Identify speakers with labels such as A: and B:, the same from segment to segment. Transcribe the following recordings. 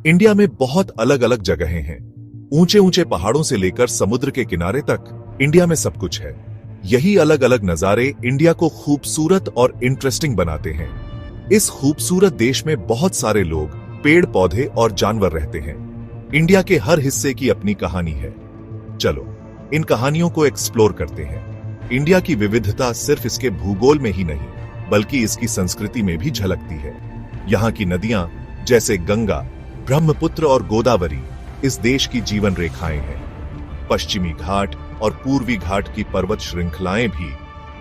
A: India में बहुत अलग अलग जगहें हैं। ऊंचे ऊंचे पहाड़ों से लेकर समुद्र के किनारे तक इंडिया में सब कुछ है। यही अलग अलग नजारे इंडिया को खूबसूरत और इंटरेस्टिंग बनाते हैं। इस खूबसूरत देश में बहुत सारे लोग, पेड़ पौधे और जानवर रहते हैं। इंडिया के हर हिस्से की अपनी कहानी है। चलो इन कहानियों को एक्सप्लोर करते हैं। इंडिया की विविधता सिर्फ इसके भूगोल में ही नहीं, बल्कि इसकी संस्कृति में भी झलकती है। यहाँ की नदियां जैसे गंगा, ब्रह्मपुत्र और गोदावरी इस देश की जीवन रेखाएं हैं। पश्चिमी घाट और पूर्वी घाट की पर्वत श्रृंखलाएं भी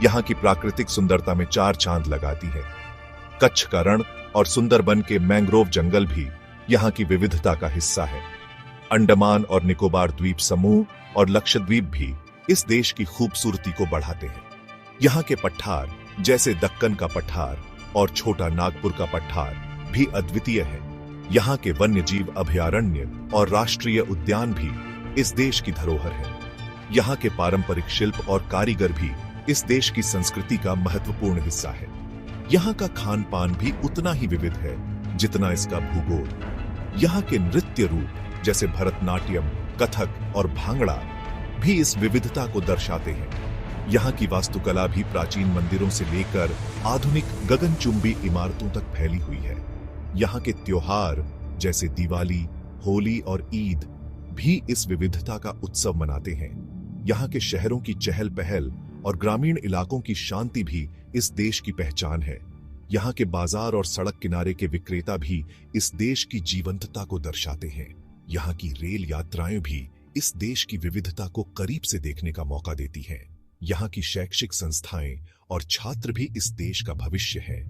A: यहाँ की प्राकृतिक सुंदरता में चार चांद लगाती है। कच्छ का रण और सुंदरबन के मैंग्रोव जंगल भी यहाँ की विविधता का हिस्सा है। अंडमान और निकोबार द्वीप समूह और लक्षद्वीप भी इस देश की खूबसूरती को बढ़ाते हैं। यहाँ के पठार जैसे दक्कन का पठार और छोटा नागपुर का पठार भी अद्वितीय है। यहाँ के वन्यजीव अभयारण्य और राष्ट्रीय उद्यान भी इस देश की धरोहर है। यहाँ के पारंपरिक शिल्प और कारीगर भी इस देश की संस्कृति का महत्वपूर्ण हिस्सा है। यहाँ का खान पान भी उतना ही विविध है जितना इसका भूगोल। यहाँ के नृत्य रूप जैसे भरतनाट्यम, कथक और भांगड़ा भी इस विविधता को दर्शाते हैं। यहाँ की वास्तुकला भी प्राचीन मंदिरों से लेकर आधुनिक गगनचुंबी इमारतों तक फैली हुई है। यहाँ के त्योहार जैसे दिवाली, होली और ईद भी इस विविधता का उत्सव मनाते हैं। यहाँ के शहरों की चहल पहल और ग्रामीण इलाकों की शांति भी इस देश की पहचान है। यहाँ के बाजार और सड़क किनारे के विक्रेता भी इस देश की जीवंतता को दर्शाते हैं। यहाँ की रेल यात्राएं भी इस देश की विविधता को करीब से देखने का मौका देती हैं। यहाँ की शैक्षिक संस्थाएं और छात्र भी इस देश का भविष्य है।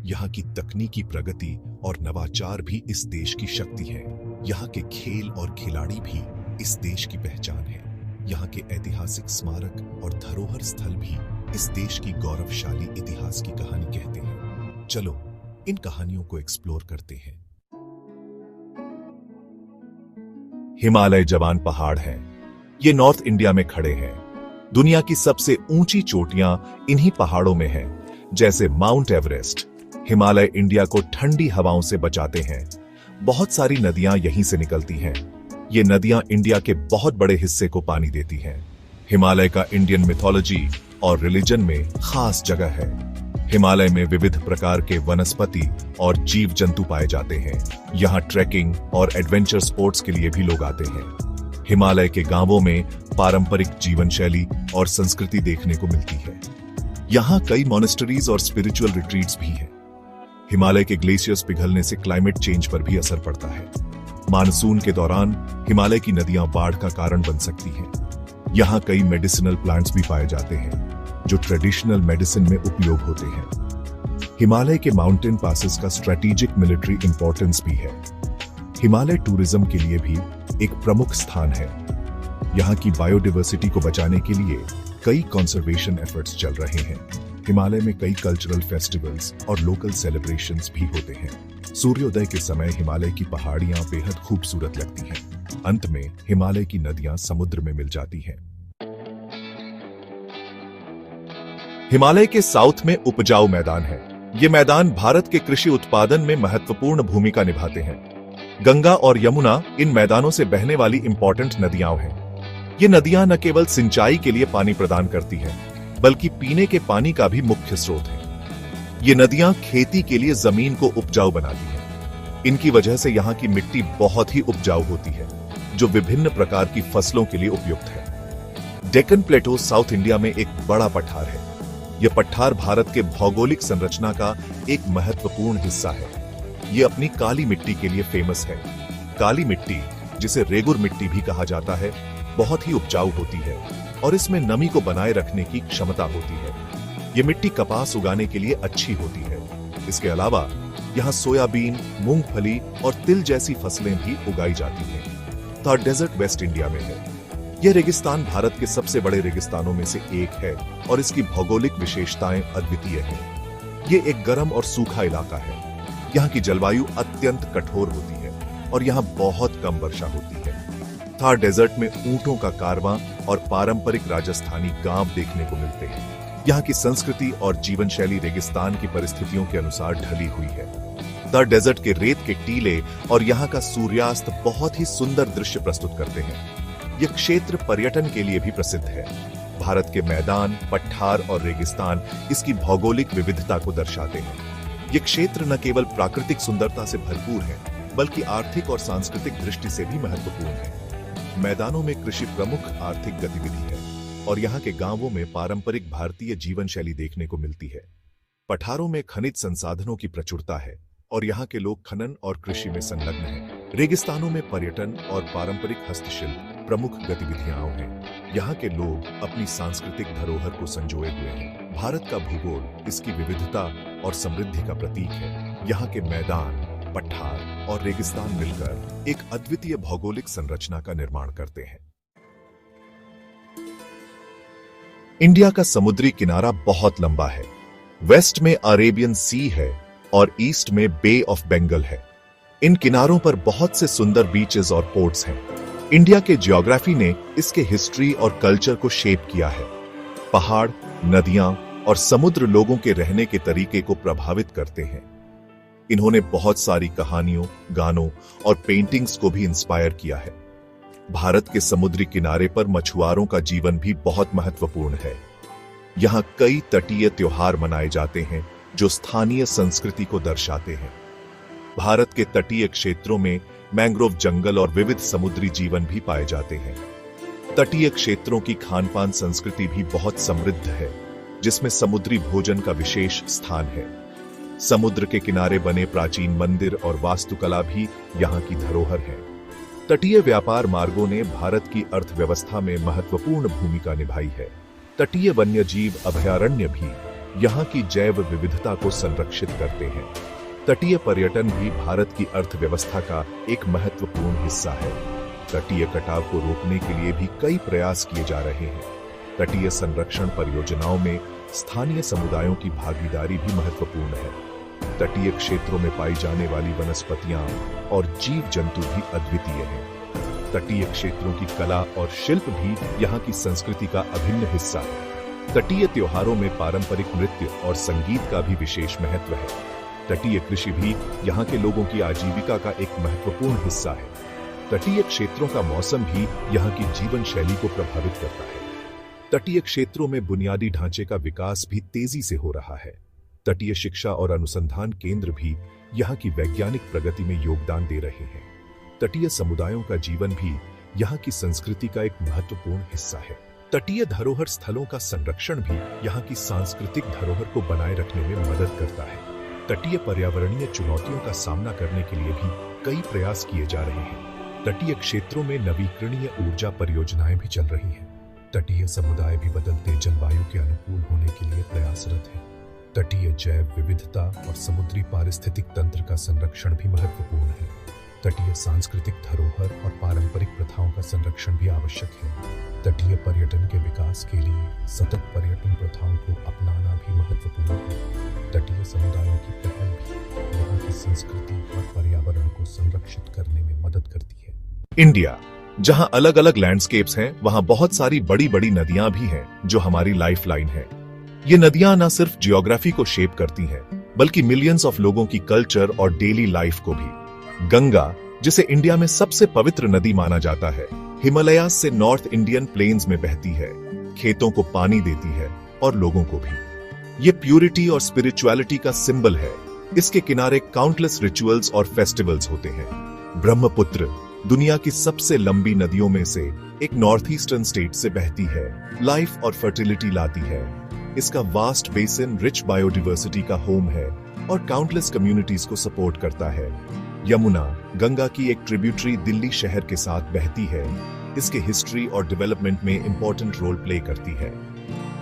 A: यहाँ की तकनीकी प्रगति और नवाचार भी इस देश की शक्ति है। यहाँ के खेल और खिलाड़ी भी इस देश की पहचान है। यहाँ के ऐतिहासिक स्मारक और धरोहर स्थल भी इस देश की गौरवशाली इतिहास की कहानी कहते हैं। चलो इन कहानियों को एक्सप्लोर करते हैं। हिमालय जवान पहाड़ हैं। ये नॉर्थ इंडिया में खड़े हैं। दुनिया की सबसे ऊंची चोटियां इन्हीं पहाड़ों में हैं, जैसे माउंट एवरेस्ट। हिमालय इंडिया को ठंडी हवाओं से बचाते हैं। बहुत सारी नदियां यहीं से निकलती हैं। ये नदियां इंडिया के बहुत बड़े हिस्से को पानी देती हैं। हिमालय का इंडियन मिथोलॉजी और रिलीजन में खास जगह है। हिमालय में विविध प्रकार के वनस्पति और जीव जंतु पाए जाते हैं। यहाँ ट्रैकिंग और एडवेंचर स्पोर्ट्स के लिए भी लोग आते हैं। हिमालय के गांवों में पारंपरिक जीवन शैली और संस्कृति देखने को मिलती है। यहाँ कई मॉनेस्टरीज और स्पिरिचुअल रिट्रीट्स भी हैं। हिमालय के ग्लेशियर्स पिघलने से क्लाइमेट चेंज पर भी असर पड़ता है। मानसून के दौरान हिमालय की नदियां बाढ़ का कारण बन सकती हैं। यहाँ कई मेडिसिनल प्लांट्स भी पाए जाते हैं जो ट्रेडिशनल मेडिसिन में उपयोग होते हैं। हिमालय के माउंटेन पासेस का स्ट्रेटेजिक मिलिट्री इंपॉर्टेंस भी है। हिमालय टूरिज्म के लिए भी एक प्रमुख स्थान है। यहाँ की बायोडाइवर्सिटी को बचाने के लिए कई कंजर्वेशन एफर्ट्स चल रहे हैं। हिमालय में कई कल्चरल फेस्टिवल्स और लोकल सेलिब्रेशंस भी होते हैं। सूर्योदय के समय हिमालय की पहाड़ियां बेहद खूबसूरत लगती हैं। अंत में हिमालय की नदियां समुद्र में मिल जाती हैं। हिमालय के साउथ में उपजाऊ मैदान है। ये मैदान भारत के कृषि उत्पादन में महत्वपूर्ण भूमिका निभाते हैं। गंगा और यमुना इन मैदानों से बहने वाली इंपॉर्टेंट नदियां हैं। ये नदियां न केवल सिंचाई के लिए पानी प्रदान करती हैं, बल्कि पीने के पानी का भी मुख्य स्रोत है। ये नदियां खेती के लिए जमीन को उपजाऊ बनाती हैं। इनकी वजह से यहाँ की मिट्टी बहुत ही उपजाऊ होती है, जो विभिन्न प्रकार की फसलों के लिए उपयुक्त है। डेक्कन प्लेटो साउथ इंडिया में एक बड़ा पठार है। यह पठार भारत के भौगोलिक संरचना का एक महत्वपूर्ण हिस्सा है। ये अपनी काली मिट्टी के लिए फेमस है। काली मिट्टी, जिसे रेगुर मिट्टी भी कहा जाता है, बहुत ही उपजाऊ होती है और इसमें नमी को बनाए रखने की क्षमता होती है। ये मिट्टी कपास उगाने के लिए अच्छी होती है। इसके अलावा यहाँ सोयाबीन, मूंगफली और तिल जैसी फसलें भी उगाई जाती हैं। थार डेजर्ट वेस्ट इंडिया में है। यह रेगिस्तान भारत के सबसे बड़े रेगिस्तानों में से एक है और इसकी भौगोलिक विशेषताएं अद्वितीय हैं। ये एक गर्म और सूखा इलाका है। यहाँ की जलवायु अत्यंत कठोर होती है और यहाँ बहुत कम वर्षा होती है। थार डेजर्ट में ऊंटों का कारवां और पारंपरिक राजस्थानी गांव देखने को मिलते हैं। यहाँ की संस्कृति और जीवन शैली रेगिस्तान की परिस्थितियों के अनुसार ढली हुई है। द डेजर्ट के रेत के टीले और यहाँ का सूर्यास्त बहुत ही सुंदर दृश्य प्रस्तुत करते हैं। यह क्षेत्र पर्यटन के लिए भी प्रसिद्ध है। भारत के मैदान, पठार और रेगिस्तान इसकी भौगोलिक विविधता को दर्शाते हैं। यह क्षेत्र न केवल प्राकृतिक सुंदरता से भरपूर है, बल्कि आर्थिक और सांस्कृतिक दृष्टि से भी महत्वपूर्ण है। मैदानों में कृषि प्रमुख आर्थिक गतिविधि है और यहाँ के गांवों में पारंपरिक भारतीय जीवन शैली देखने को मिलती है। पठारों में खनिज संसाधनों की प्रचुरता है और यहाँ के लोग खनन और कृषि में संलग्न हैं। रेगिस्तानों में पर्यटन और पारंपरिक हस्तशिल्प प्रमुख गतिविधियां हैं। यहाँ के लोग अपनी सांस्कृतिक धरोहर को संजोए हुए हैं। भारत का भूगोल इसकी विविधता और समृद्धि का प्रतीक है। यहाँ के मैदान, पठार और रेगिस्तान मिलकर एक अद्वितीय भौगोलिक संरचना का निर्माण करते हैं। इंडिया का समुद्री किनारा बहुत लंबा है। वेस्ट में अरेबियन सी है और ईस्ट में बे ऑफ बंगाल है। इन किनारों पर बहुत से सुंदर बीचेस और पोर्ट्स हैं। इंडिया के ज्योग्राफी ने इसके हिस्ट्री और कल्चर को शेप किया है। पहाड़, नदियां और समुद्र लोगों के रहने के तरीके को प्रभावित करते हैं। इन्होंने बहुत सारी कहानियों, गानों और पेंटिंग्स को भी इंस्पायर किया है। भारत के समुद्री किनारे पर मछुआरों का जीवन भी बहुत महत्वपूर्ण है। यहाँ कई तटीय त्योहार मनाए जाते हैं जो स्थानीय संस्कृति को दर्शाते हैं। भारत के तटीय क्षेत्रों में मैंग्रोव जंगल और विविध समुद्री जीवन भी पाए जाते हैं। तटीय क्षेत्रों की खानपान संस्कृति भी बहुत समृद्ध है, जिसमें समुद्री भोजन का विशेष स्थान है। समुद्र के किनारे बने प्राचीन मंदिर और वास्तुकला भी यहाँ की धरोहर है। तटीय व्यापार मार्गों ने भारत की अर्थव्यवस्था में महत्वपूर्ण भूमिका निभाई है। तटीय वन्यजीव अभयारण्य भी यहाँ की जैव विविधता को संरक्षित करते हैं। तटीय पर्यटन भी भारत की अर्थव्यवस्था का एक महत्वपूर्ण हिस्सा है। तटीय कटाव को रोकने के लिए भी कई प्रयास किए जा रहे हैं। तटीय संरक्षण परियोजनाओं में स्थानीय समुदायों की भागीदारी भी महत्वपूर्ण है। तटीय क्षेत्रों में पाई जाने वाली वनस्पतियां और जीव जंतु भी अद्वितीय हैं। तटीय क्षेत्रों की कला और शिल्प भी यहाँ की संस्कृति का अभिन्न हिस्सा है। तटीय त्योहारों में पारंपरिक नृत्य और संगीत का भी विशेष महत्व है। तटीय कृषि भी यहाँ के लोगों की आजीविका का एक महत्वपूर्ण हिस्सा है। तटीय क्षेत्रों का मौसम भी यहाँ की जीवन शैली को प्रभावित करता है। तटीय क्षेत्रों में बुनियादी ढांचे का विकास भी तेजी से हो रहा है। तटीय शिक्षा और अनुसंधान केंद्र भी यहाँ की वैज्ञानिक प्रगति में योगदान दे रहे हैं। तटीय समुदायों का जीवन भी यहाँ की संस्कृति का एक महत्वपूर्ण हिस्सा है। तटीय धरोहर स्थलों का संरक्षण भी यहाँ की सांस्कृतिक धरोहर को बनाए रखने में मदद करता है। तटीय पर्यावरणीय चुनौतियों का सामना करने के लिए भी कई प्रयास किए जा रहे हैं। तटीय क्षेत्रों में नवीकरणीय ऊर्जा परियोजनाएं भी चल रही हैं। तटीय समुदाय भी बदलते जलवायु के अनुकूल होने के लिए प्रयासरत है। तटीय जैव विविधता और समुद्री पारिस्थितिक तंत्र का संरक्षण भी महत्वपूर्ण है। तटीय सांस्कृतिक धरोहर और पारंपरिक प्रथाओं का संरक्षण भी आवश्यक है। तटीय पर्यटन के विकास के लिए सतत पर्यटन प्रथाओं को अपनाना भी महत्वपूर्ण है। तटीय समुदायों की पहल भी यहाँ की संस्कृति और पर्यावरण को संरक्षित करने में मदद करती है। इंडिया, जहाँ अलग अलग लैंडस्केप्स हैं, वहाँ बहुत सारी बड़ी बड़ी नदियां भी हैं जो हमारी लाइफलाइन है। ये नदियां न सिर्फ जियोग्राफी को शेप करती हैं, बल्कि मिलियंस ऑफ लोगों की कल्चर और डेली लाइफ को भी। गंगा, जिसे इंडिया में सबसे पवित्र नदी माना जाता है, हिमालयास से नॉर्थ इंडियन प्लेन्स में बहती है, खेतों को पानी देती है और लोगों को भी। ये प्यूरिटी और स्पिरिचुअलिटी का सिंबल है। इसके किनारे काउंटलेस रिचुअल्स और फेस्टिवल्स होते हैं। ब्रह्मपुत्र दुनिया की सबसे लंबी नदियों में से एक नॉर्थ ईस्टर्न स्टेट से बहती है, लाइफ और फर्टिलिटी लाती है। इसका वास्ट बेसिन रिच बायोडाइवर्सिटी का होम है और काउंटलेस कम्युनिटीज को सपोर्ट करता है। यमुना, गंगा की एक ट्रिब्यूटरी, दिल्ली शहर के साथ बहती है। इसके हिस्ट्री और डेवलपमेंट में इंपॉर्टेंट रोल प्ले करती है।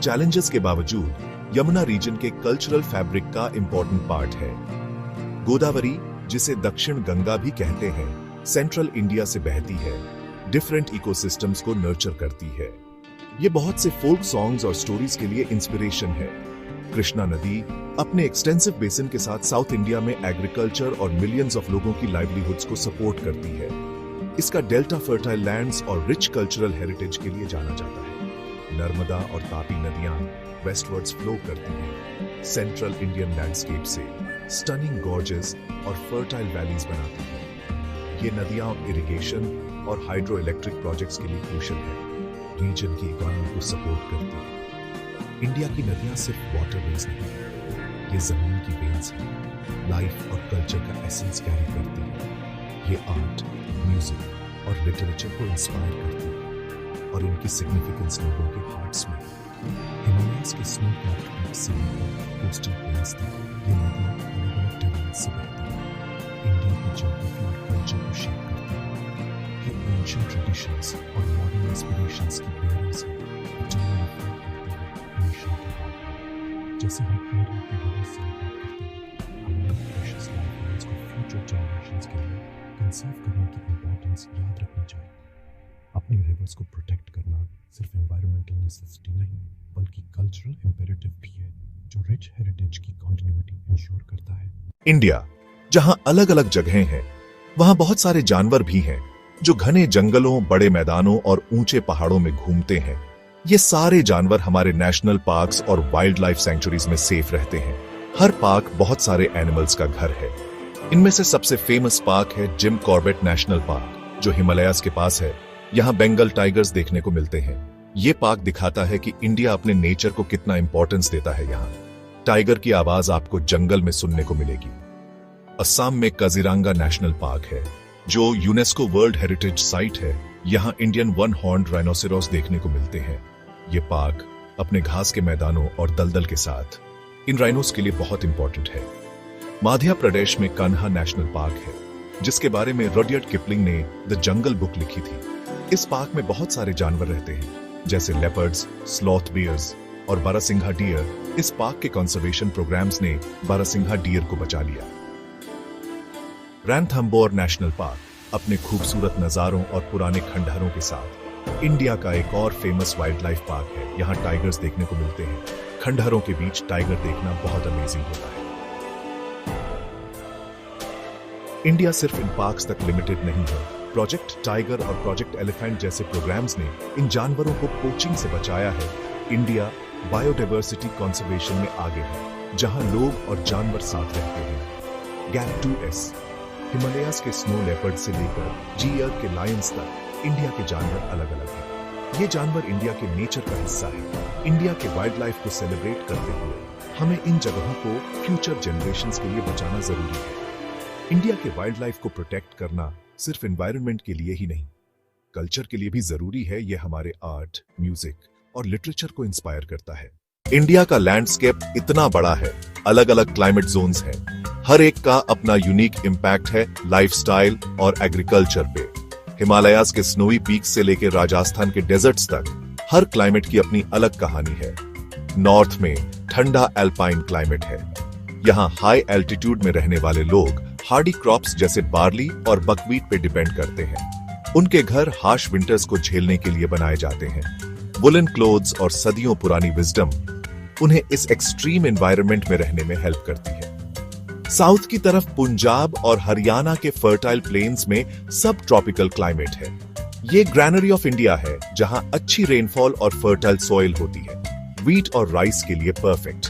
A: चैलेंजेस के बावजूद यमुना रीजन के कल्चरल फैब्रिक का इंपॉर्टेंट पार्ट है। गोदावरी, जिसे दक्षिण गंगा भी कहते हैं, सेंट्रल इंडिया से बहती है, डिफरेंट इकोसिस्टम्स को नर्चर करती है। ये बहुत से फोल्क सॉन्ग्स और स्टोरीज के लिए इंस्पिरेशन है। कृष्णा नदी अपने एक्सटेंसिव बेसिन के साथ साउथ इंडिया में एग्रीकल्चर और मिलियंस ऑफ लोगों की लाइवलीहुड्स को सपोर्ट करती है। इसका डेल्टा फर्टाइल लैंड्स और रिच कल्चरल हेरिटेज के लिए जाना जाता है। नर्मदा और तापी नदियां वेस्टवर्ड्स फ्लो करती हैं, सेंट्रल इंडियन लैंडस्केप से स्टनिंग गॉर्जेस और फर्टाइल वैलीज बनाती है। ये नदियां इरिगेशन और हाइड्रो इलेक्ट्रिक प्रोजेक्ट्स के लिए क्रूशियल है, रीजन की इकोनॉमी को सपोर्ट करती है। इंडिया की नदियां सिर्फ वाटरवेज नहीं है, ये जमीन की वेन्स है, लाइफ और कल्चर का एसेंस कैरी करती है। ये आर्ट, म्यूजिक और लिटरेचर को इंस्पायर करती है और इनकी सिग्निफिकेंस लोगों के हार्ट्स में। हिमालयस के स्नो कैप्ड पीक्स से लेकर कोस्टल प्लेन्स तक ये नदियां अलग-अलग टर्रेन से बहती हैं, इंडिया की ज्योग्राफी और कल्चर को शेप करती हैं। ये एंशिएंट ट्रेडिशंस और मॉडर्न इंस्पिरेशंस की बेयरर्स हैं, जो रिफ्लेक्ट करते हैं नेशन के हार्ट में। जैसे हम इंडिया के रिवर्स सेलिब्रेट करते हैं, हमें प्रेशियस लाइफलाइन्स को फ्यूचर जनरेशंस के लिए कंजर्व करने की इंपॉर्टेंस याद रखनी चाहिए। अपनी रिवर्स को प्रोटेक्ट करना सिर्फ एनवायरमेंटल नेसेसिटी नहीं, बल्कि कल्चरल इंपेरेटिव भी है, जो रिच हेरिटेज की कंटिन्यूटी इंश्योर करता है। इंडिया जहां अलग अलग जगहें हैं, वहां बहुत सारे जानवर भी हैं जो घने जंगलों, बड़े मैदानों और ऊंचे पहाड़ों में घूमते हैं। ये सारे जानवर हमारे नेशनल पार्क्स और वाइल्ड लाइफ सेंचुरीज में सेफ रहते हैं। हर पार्क बहुत सारे एनिमल्स का घर है। इनमें से सबसे फेमस पार्क है जिम कॉर्बेट नेशनल पार्क, जो हिमालयास के पास है। यहाँ बंगाल टाइगर्स देखने को मिलते हैं। ये पार्क दिखाता है कि इंडिया अपने नेचर को कितना इंपॉर्टेंस देता है। यहाँ टाइगर की आवाज आपको जंगल में सुनने को मिलेगी। असम में काजीरंगा नेशनल पार्क है, जो यूनेस्को वर्ल्ड हेरिटेज साइट है। यहाँ इंडियन वन हॉर्न्ड राइनोसेरोस देखने को मिलते हैं। ये पार्क अपने घास के मैदानों और दलदल के साथ इन राइनोस के लिए बहुत इंपॉर्टेंट है। मध्य प्रदेश में कान्हा नेशनल पार्क है, जिसके बारे में रुडयार्ड किपलिंग ने द जंगल बुक लिखी थी। इस पार्क में बहुत सारे जानवर रहते हैं, जैसे लेपर्ड्स, स्लॉथ बियर्स और बारहसिंघा डियर। इस पार्क के कंजर्वेशन प्रोग्राम्स ने बारहसिंघा डियर को बचा लिया। रैनथंबोर नेशनल पार्क अपने खूबसूरत नजारों और पुराने खंडहरों के साथ इंडिया का एक और फेमस वाइल्ड लाइफ पार्क है। यहाँ टाइगर्स देखने को मिलते हैं। खंडहरों के बीच टाइगर देखना बहुत अमेजिंग होता है। इंडिया सिर्फ इन पार्क्स तक लिमिटेड नहीं है। प्रोजेक्ट टाइगर और प्रोजेक्ट एलिफेंट जैसे प्रोग्राम्स ने इन जानवरों को पोचिंग से बचाया है। इंडिया बायोडाइवर्सिटी कंजर्वेशन में आगे है, जहां लोग और जानवर साथ रहते हैं। गैप 2S हिमालयास के स्नो लेपर्ड से लेकर जीयर के लायंस तक इंडिया के जानवर अलग अलग हैं। ये जानवर इंडिया के नेचर का हिस्सा है। इंडिया के वाइल्ड लाइफ को सेलिब्रेट करते हुए हमें इन जगहों को फ्यूचर जनरेशंस के लिए बचाना जरूरी है। इंडिया के वाइल्ड लाइफ को प्रोटेक्ट करना सिर्फ एनवायरनमेंट के लिए ही नहीं, कल्चर के लिए भी जरूरी है। यह हमारे आर्ट, म्यूजिक और लिटरेचर को इंस्पायर करता है। इंडिया का लैंडस्केप इतना बड़ा है, अलग अलग क्लाइमेट जोन्स हैं, हर एक का अपना यूनिक इम्पैक्ट है लाइफस्टाइल और एग्रीकल्चर पे। हिमालयास के स्नोवी पीक्स से लेकर राजस्थान के डेजर्ट्स तक हर क्लाइमेट की अपनी अलग कहानी है। नॉर्थ में ठंडा एल्पाइन क्लाइमेट है। यहाँ हाई एल्टीट्यूड में रहने वाले लोग हार्डी क्रॉप्स जैसे बार्ली और बकवीट पे डिपेंड करते हैं। उनके घर हार्श विंटर्स को झेलने के लिए बनाए जाते हैं। वुलन क्लोथ्स और सदियों पुरानी विजडम उन्हें इस एक्सट्रीम एनवायरनमेंट में रहने में हेल्प करती है। साउथ की तरफ पंजाब और हरियाणा के फर्टाइल प्लेन्स में सब ट्रॉपिकल क्लाइमेट है। ये ग्रैनरी ऑफ इंडिया है, जहां अच्छी रेनफॉल और फर्टाइल सॉइल होती है। व्हीट और राइस के लिए परफेक्ट।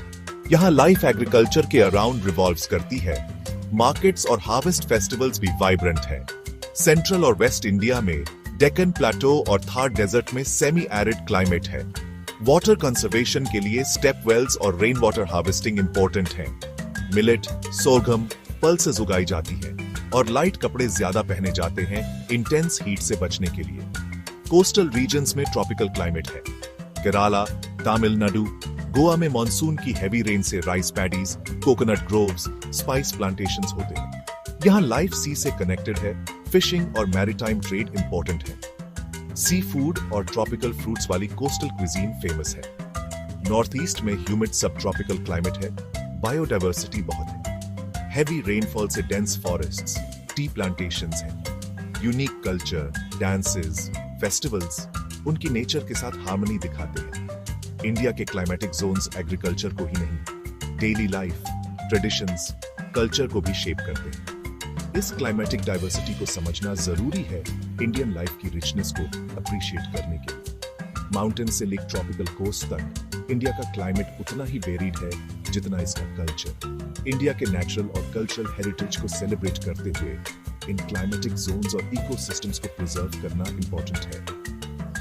A: यहाँ लाइफ एग्रीकल्चर के अराउंड रिवॉल्व्स करती है। मार्केट्स और हार्वेस्ट फेस्टिवल्स भी वाइब्रेंट हैं। सेंट्रल और वेस्ट इंडिया में डेक्कन प्लेटो और थार डेजर्ट में सेमी एरिड क्लाइमेट है। वाटर कंजर्वेशन के लिए स्टेप वेल्स और रेन वाटर हार्वेस्टिंग इंपॉर्टेंट है। मिलेट, सोरघम, पल्सेस उगाई जाती है और लाइट कपड़े ज्यादा पहने जाते हैं इंटेंस हीट से बचने के लिए। कोस्टल रीजन्स में ट्रॉपिकल क्लाइमेट है। केरला, तमिलनाडु, गोवा में मॉनसून की हैवी रेन से rice paddies, coconut groves, spice plantations होते हैं। यहाँ लाइफ सी से कनेक्टेड है। फिशिंग और मैरीटाइम ट्रेड इंपॉर्टेंट है। सी फूड और ट्रॉपिकल फ्रूट्स वाली कोस्टल क्विजीन फेमस है। नॉर्थ ईस्ट में ह्यूमिड सब ट्रॉपिकल क्लाइमेट है। बायोडाइवर्सिटी बहुत है। हैवी रेनफॉल से डेंस फॉरेस्ट्स, टी प्लांटेशंस हैं। यूनिक कल्चर, डांसेस, फेस्टिवल्स उनकी नेचर के साथ हार्मनी दिखाते हैं। इंडिया के क्लाइमेटिक जोन्स एग्रीकल्चर को ही नहीं, डेली लाइफ, ट्रेडिशंस, कल्चर को भी शेप करते हैं। इस क्लाइमेटिक डाइवर्सिटी को समझना जरूरी है इंडियन लाइफ की रिचनेस को अप्रिशिएट करने के लिए। माउंटेन से लेकर ट्रॉपिकल कोस्ट तक इंडिया का क्लाइमेट उतना ही वेरिड है जितना इसका कल्चर। इंडिया के नेचुरल और कल्चरल हेरिटेज को सेलिब्रेट करते हुए इन क्लाइमेटिक जोन्स और इकोसिस्टम्स को प्रिजर्व करना इंपॉर्टेंट है।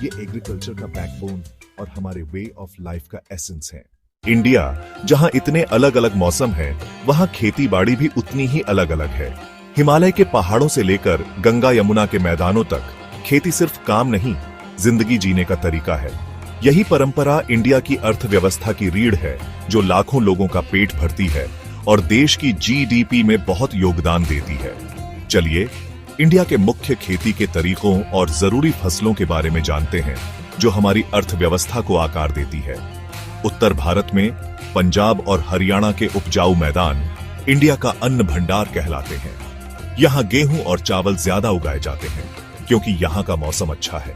A: ये एग्रीकल्चर का बैकबोन और हमारे वे ऑफ लाइफ का एसेंस है। इंडिया जहां इतने अलग अलग मौसम हैं, वहां खेती बाड़ी भी उतनी ही अलग अलग है। हिमालय के पहाड़ों से लेकर गंगा यमुना के मैदानों तक खेती सिर्फ काम नहीं, जिंदगी जीने का तरीका है। यही परंपरा इंडिया की अर्थव्यवस्था की रीढ़ है, जो लाखों लोगों का पेट भरती है और देश की जीडीपी में बहुत योगदान देती है। चलिए इंडिया के मुख्य खेती के तरीकों और जरूरी फसलों के बारे में जानते हैं, जो हमारी अर्थव्यवस्था को आकार देती है। उत्तर भारत में पंजाब और हरियाणा के उपजाऊ मैदान इंडिया का अन्न भंडार कहलाते हैं। यहाँ गेहूं और चावल ज्यादा उगाए जाते हैं, क्योंकि यहाँ का मौसम अच्छा है।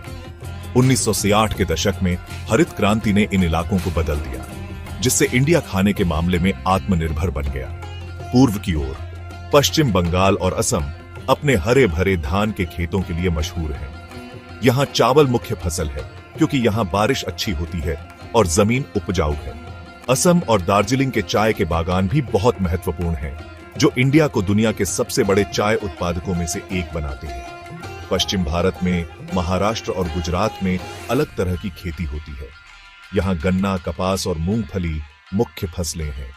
A: 1960 के दशक में हरित क्रांति ने इन इलाकों को बदल दिया, जिससे इंडिया खाने के मामले में आत्मनिर्भर बन गया। पूर्व की ओर पश्चिम बंगाल और असम अपने हरे भरे धान के खेतों के लिए मशहूर हैं। यहाँ चावल मुख्य फसल है, क्योंकि यहाँ बारिश अच्छी होती है और जमीन उपजाऊ है। असम और दार्जिलिंग के चाय के बागान भी बहुत महत्वपूर्ण हैं, जो इंडिया को दुनिया के सबसे बड़े चाय उत्पादकों में से एक बनाते हैं। पश्चिम भारत में महाराष्ट्र और गुजरात में अलग तरह की खेती होती है। यहाँ गन्ना, कपास और मूंगफली मुख्य फसलें हैं।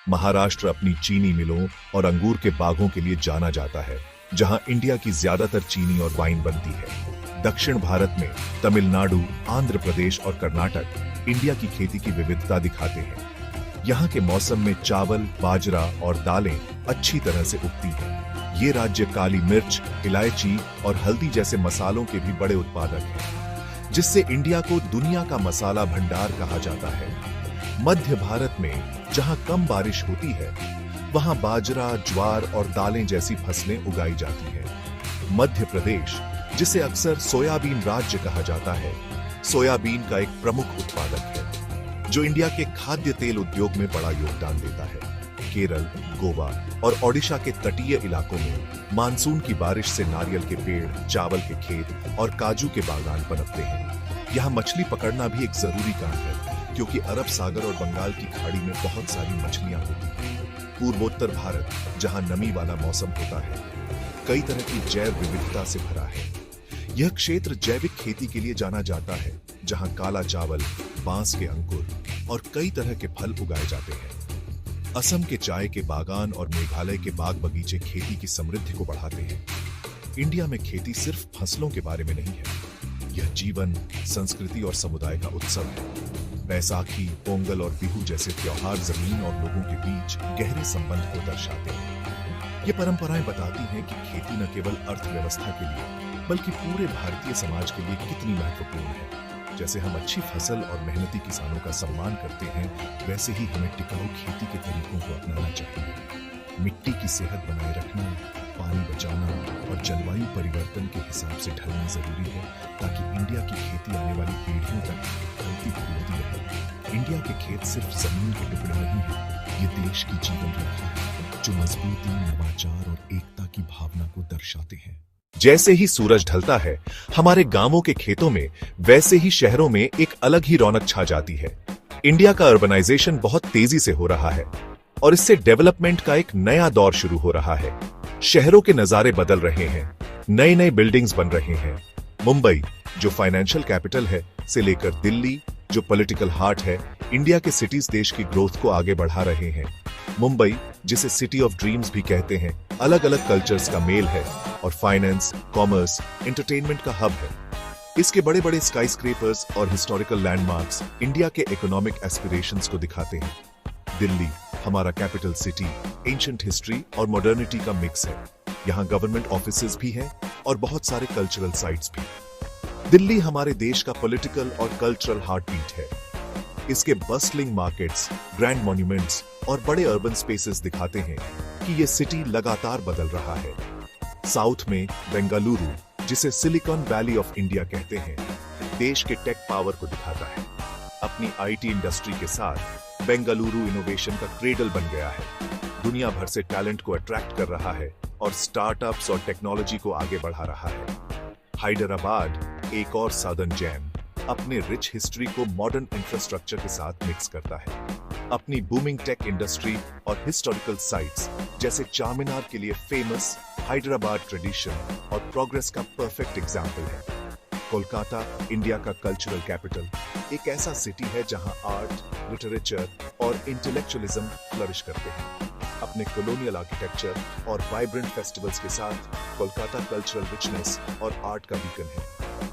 A: महाराष्ट्र अपनी चीनी मिलों और अंगूर के बागों के लिए जाना जाता है, जहाँ इंडिया की ज्यादातर चीनी और वाइन बनती है। दक्षिण भारत में तमिलनाडु, आंध्र प्रदेश और कर्नाटक इंडिया की खेती की विविधता दिखाते हैं। यहाँ के मौसम में चावल, बाजरा और दालें अच्छी तरह से उगती हैं। ये राज्य काली मिर्च, इलायची और हल्दी जैसे मसालों के भी बड़े उत्पादक हैं, जिससे इंडिया को दुनिया का मसाला भंडार कहा जाता है। मध्य भारत में जहाँ कम बारिश होती है, वहाँ बाजरा, ज्वार और दालें जैसी फसलें उगाई जाती हैं। मध्य प्रदेश, जिसे अक्सर सोयाबीन राज्य कहा जाता है, सोयाबीन का एक प्रमुख उत्पादक है, जो इंडिया के खाद्य तेल उद्योग में बड़ा योगदान देता है। केरल, गोवा और ओडिशा के तटीय इलाकों में मानसून की बारिश से नारियल के पेड़, चावल के खेत और काजू के बागान पनपते हैं। यहाँ मछली पकड़ना भी एक जरूरी काम है, क्योंकि अरब सागर और बंगाल की खाड़ी में बहुत सारी मछलियां होती हैं। पूर्वोत्तर भारत, जहाँ नमी वाला मौसम होता है, कई तरह की जैव विविधता से भरा है। यह क्षेत्र जैविक खेती के लिए जाना जाता है, जहाँ काला चावल, बांस के अंकुर और कई तरह के फल उगाए जाते हैं। असम के चाय के बागान और मेघालय के बाग बगीचे खेती की समृद्धि को बढ़ाते हैं। इंडिया में खेती सिर्फ फसलों के बारे में नहीं है, यह जीवन, संस्कृति और समुदाय का उत्सव है। बैसाखी, पोंगल और बिहू जैसे त्योहार जमीन और लोगों के बीच गहरे संबंध को दर्शाते हैं। ये परंपराएं बताती हैं कि खेती न केवल अर्थव्यवस्था के लिए, बल्कि पूरे भारतीय समाज के लिए कितनी महत्वपूर्ण है। जैसे हम अच्छी फसल और मेहनती किसानों का सम्मान करते हैं, वैसे ही हमें टिकाऊ खेती के तरीकों को अपनाना चाहिए। मिट्टी की सेहत बनाए रखना, पानी बचाना और जलवायु परिवर्तन के हिसाब से ढलना जरूरी है, ताकि इंडिया की खेती आने वाली पीढ़ियों तक फलती फूलती रहे। इंडिया के खेत सिर्फ जमीन के टुकड़े नहीं है, ये देश की जीवन रेखा है, जो मजबूती, नवाचार और एकता की भावना को दर्शाते हैं। जैसे ही सूरज ढलता है हमारे गांवों के खेतों में, वैसे ही शहरों में एक अलग ही रौनक छा जाती है। इंडिया का अर्बनाइजेशन बहुत तेजी से हो रहा है और इससे डेवलपमेंट का एक नया दौर शुरू हो रहा है। शहरों के नजारे बदल रहे हैं, नए नए बिल्डिंग्स बन रहे हैं। मुंबई, जो फाइनेंशियल कैपिटल है, से लेकर दिल्ली, जो पॉलिटिकल हार्ट है, इंडिया के सिटीज देश की ग्रोथ को आगे बढ़ा रहे हैं। मुंबई, जिसे सिटी ऑफ ड्रीम्स भी कहते हैं, अलग अलग कल्चर्स का मेल है और फाइनेंस, कॉमर्स, एंटरटेनमेंट का हब है। इसके बड़े बड़े स्काई स्क्रेपर्स और हिस्टोरिकल लैंडमार्क्स इंडिया के इकोनॉमिक एस्पिरेशंस को दिखाते हैं। दिल्ली, हमारा कैपिटल सिटी, एंशिएंट हिस्ट्री और मॉडर्निटी का मिक्स है। यहाँ गवर्नमेंट ऑफिसेज भी हैं और बहुत सारे कल्चरल साइट्स भी। दिल्ली हमारे देश का पॉलिटिकल और कल्चरल हार्टबीट है। इसके बस्टलिंग मार्केट्स, ग्रैंड मॉन्यूमेंट्स और बड़े अर्बन स्पेसेस दिखाते हैं कि ये सिटी लगातार बदल रहा है। साउथ में बेंगलुरु, जिसे सिलिकॉन वैली ऑफ इंडिया कहते हैं, देश के टेक पावर को दिखाता है। अपनी आईटी इंडस्ट्री के साथ बेंगलुरु इनोवेशन का क्रेडल बन गया है। दुनिया भर से टैलेंट को अट्रैक्ट कर रहा है और स्टार्टअप्स और टेक्नोलॉजी को आगे बढ़ा रहा है। हैदराबाद, एक और साउदर्न जैम, अपने रिच हिस्ट्री को मॉडर्न इंफ्रास्ट्रक्चर के साथ मिक्स करता है। अपनी बूमिंग टेक इंडस्ट्री और हिस्टोरिकल साइट्स जैसे चारमीनार के लिए फेमस हैदराबाद ट्रेडिशन और प्रोग्रेस का परफेक्ट एग्जाम्पल है। कोलकाता इंडिया का कल्चरल कैपिटल एक ऐसा सिटी है जहां आर्ट, लिटरेचर और इंटेलेक्चुअलिज्म फ्लरिश करते हैं। अपने कॉलोनियल आर्किटेक्चर और वाइब्रेंट फेस्टिवल्स के साथ कोलकाता कल्चरल रिचनेस और आर्ट का बीकन है।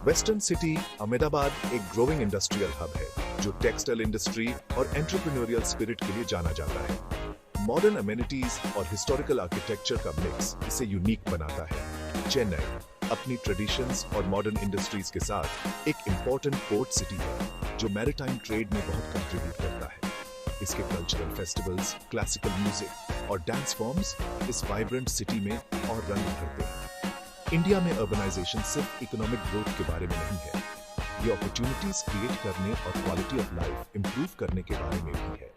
A: वेस्टर्न सिटी अहमदाबाद एक ग्रोइंग इंडस्ट्रियल हब है जो टेक्सटाइल इंडस्ट्री और एंटरप्रेन्योरियल स्पिरिट के लिए जाना जाता है। मॉडर्न अमेनिटीज और हिस्टोरिकल आर्किटेक्चर का मिक्स इसे यूनिक बनाता है। चेन्नई अपनी ट्रेडिशंस और मॉडर्न इंडस्ट्रीज के साथ एक इंपॉर्टेंट पोर्ट सिटी है जो मैरीटाइम ट्रेड में बहुत कंट्रीब्यूट करता है। इसके कल्चरल फेस्टिवल्स, क्लासिकल म्यूजिक और डांस फॉर्म्स इस वाइब्रेंट सिटी में और रंग भरते हैं। इंडिया में अर्बनाइजेशन सिर्फ इकोनॉमिक ग्रोथ के बारे में नहीं है, ये अपॉर्चुनिटीज क्रिएट करने और क्वालिटी ऑफ लाइफ इंप्रूव करने के बारे में भी है।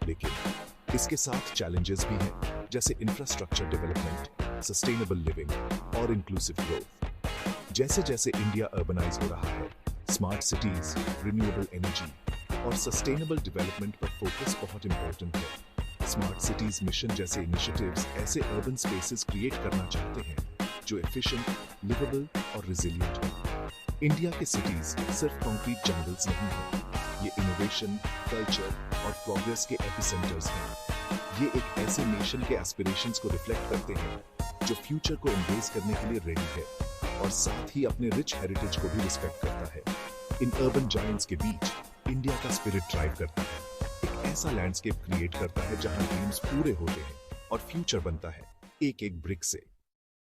A: लेकिन इसके साथ चैलेंजेस भी हैं, जैसे इंफ्रास्ट्रक्चर डेवलपमेंट, सस्टेनेबल लिविंग और इंक्लूसिव ग्रोथ। जैसे जैसे इंडिया अर्बनाइज हो रहा है, स्मार्ट सिटीज, रिन्यूएबल एनर्जी और सस्टेनेबल डेवलपमेंट पर फोकस बहुत इंपॉर्टेंट है। स्मार्ट सिटीज मिशन जैसे इनिशिएटिव्स ऐसे अर्बन स्पेसेस क्रिएट करना चाहते हैं जो एफिशिएंट, लिवेबल और रिजिलिएंट हो। इंडिया के सिटीज सिर्फ कंक्रीट जंगल्स नहीं हैं, ये इनोवेशन, कल्चर और प्रोग्रेस के एपिसेंटर्स हैं। ये एक ऐसे नेशन के एस्पिरेशंस को रिफ्लेक्ट करते हैं जो फ्यूचर को एम्ब्रेस करने के लिए रेडी है और साथ ही अपने रिच हेरिटेज को भी रिस्पेक्ट करता है। इन अर्बन जायंट्स के बीच इंडिया का स्पिरिट ड्राइव करता है, एक ऐसा लैंडस्केप क्रिएट करता है जहां ड्रीम्स पूरे होते हैं और फ्यूचर बनता है एक एक ब्रिक से।